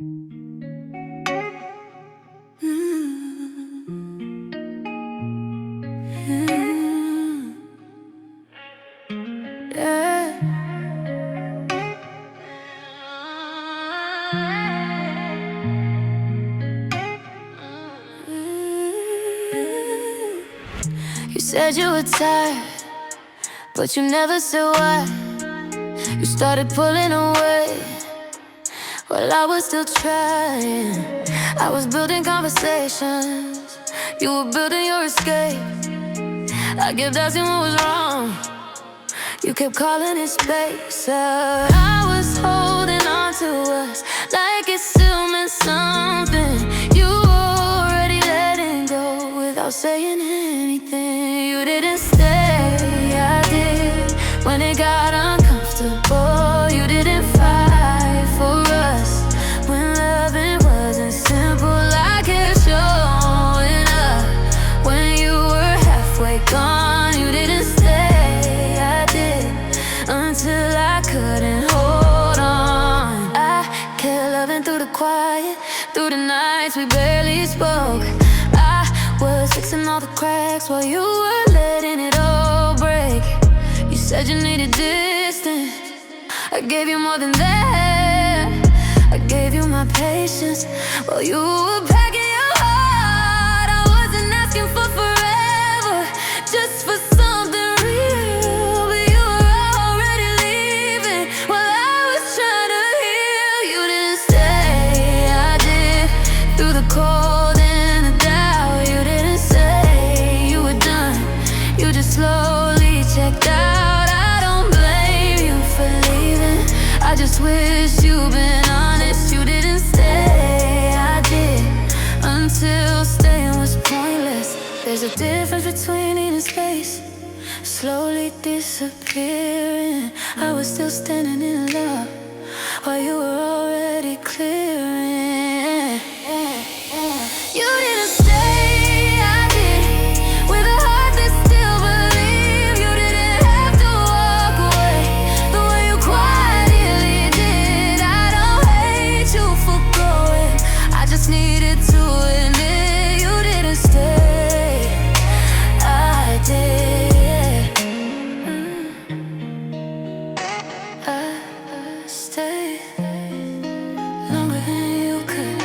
You said you were tired, but you never said why. You started pulling away while I was still trying. I was building conversations, you were building your escape. I kept asking what was wrong, you kept calling it space. I was holding on to us like it still meant something. You were already letting go without saying anything. You didn't stay, I did. When it got uncomfortable, you didn't fight for us. When loving wasn't simple, I kept showing up. When you were halfway gone, you didn't stay, I did. Until I couldn't hold on. I kept loving through the quiet, through the nights we barely spoke. I was fixing all the cracks while you were letting it all break. You said you needed distance, I gave you more than that. I gave you my patience while you were packing your heart. I wasn't asking for forever, just for something real. But you were already leaving while I was trying to heal. You didn't stay, I did. Through the cold and the doubt, you didn't say you were done. You just slowly checked out. I don't blame you for leaving, I just wish you'd been honest. You didn't stay, I did. Until staying was pointless. There's a difference between needing space, slowly disappearing. I was still standing in love while you were already clearing. You didn't stay, I did. With a heart that still believed. You didn't have to walk away the way you quietly did. I don't hate you for going, I just needed to admit you didn't stay, I did. I stayed longer than you could.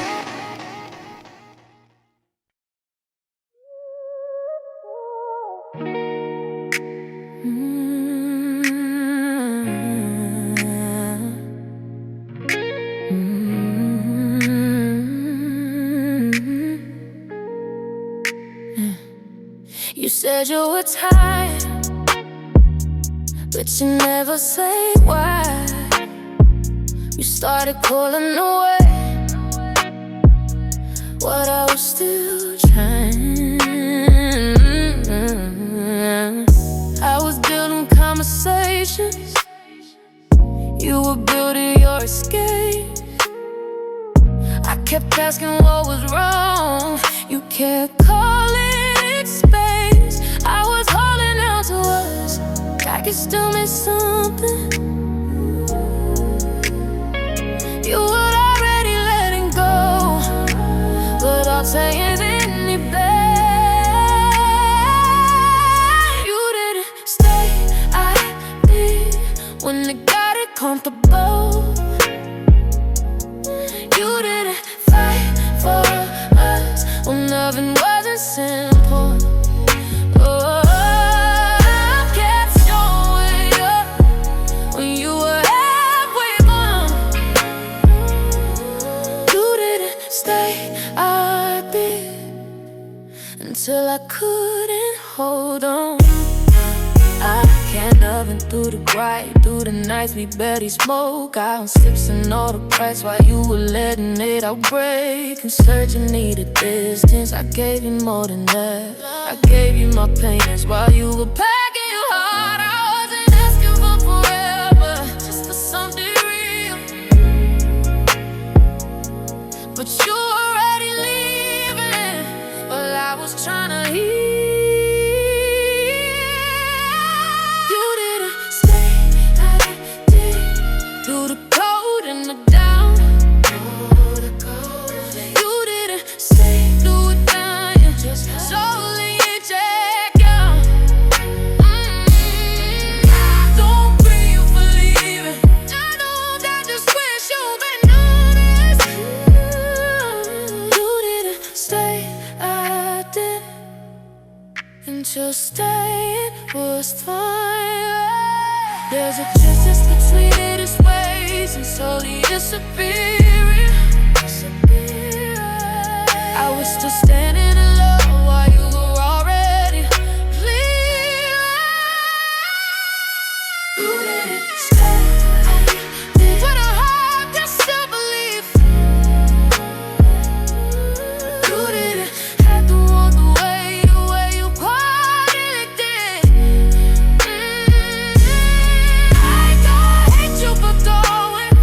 You said you were tired, but you never say why. You started pulling away while I was still trying. I was building conversations, you were building your escape. I kept asking what was wrong, you kept calling it space. I was holding on to us like it still meant something. You were already letting go, but I'll take it anyway. You didn't stay, I did. When it got it comfortable, you didn't fight for us when loving wasn't simple. Oh, I kept showing up when you were halfway gone. You didn't stay, I did. Until I couldn't hold on. I kept loving through the quiet, through the nights we barely spoke. I was sips and all the cracks while you were letting it out break. And searching needed distance, I gave you more than that. I gave you my pains while you were packing your heart. I wasn't asking for forever, just for something real. But you were already leaving while I was trying to heal. Through the cold and the down, your staying was fine. There's a distance between us ways and slowly disappearing. I was still standing alone while you were already leaving. You didn't stay, but I hope you still believe. You didn't have to walk the way you probably did. I don't hate you for going.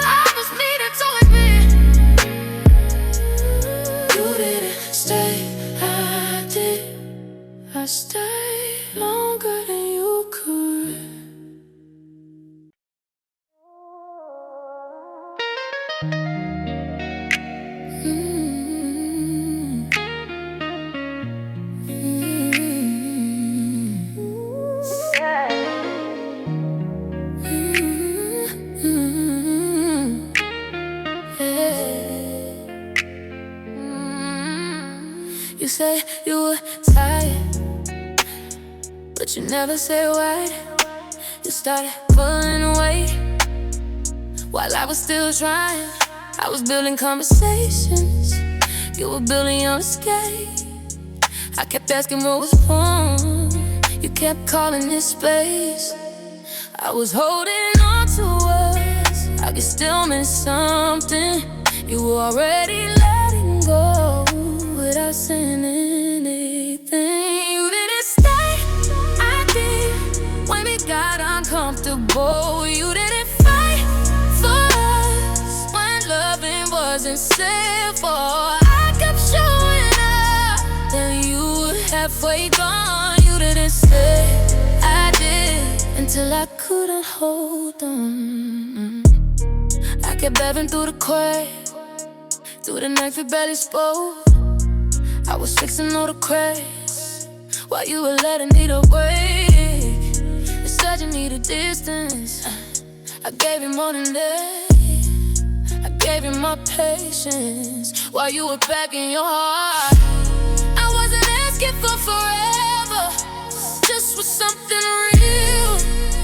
I just needed to admit. You didn't stay, I did. I stayed longer than you could. You say you were tired, but you never say why. You started pulling away while I was still trying. I was building conversations, you were building your escape. I kept asking what was wrong, you kept calling it space. I was holding on to us, I could still miss something. You were already letting go without saying anything. You didn't stay, I did. When it got uncomfortable, you didn't fight for us when loving wasn't safe. Or I kept showing up, then you were halfway gone. You didn't stay, I did, until I couldn't hold on. I kept living through the cracks, through the night we barely spoke. I was fixing all the cracks while you were letting it away. You said you needed distance, I gave you more than that. I gave you my patience while you were packing your heart. I wasn't asking for forever, just for something real.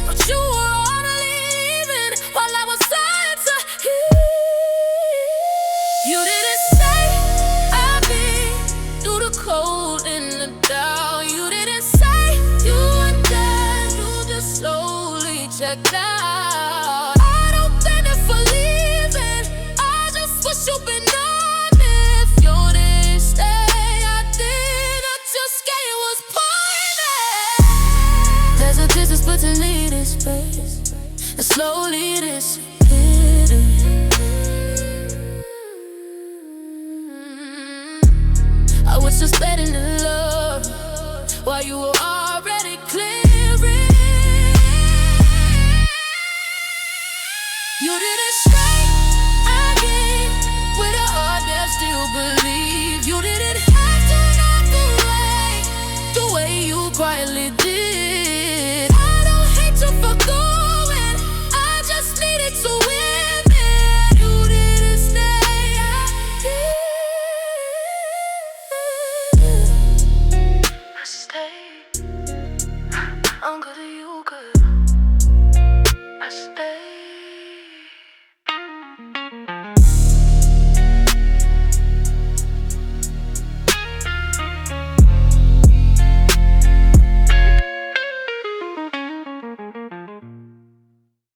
But you were only leaving while I was trying to heal. You didn't say I'd be through the cold and the dark. You didn't say you were dead, you just slowly checked out. I don't blame you for leaving, I just wish you'd been honest. You didn't stay, I did, I just gave you was pointless. There's a distance between this space and slowly disappearing. I was just letting it love while you were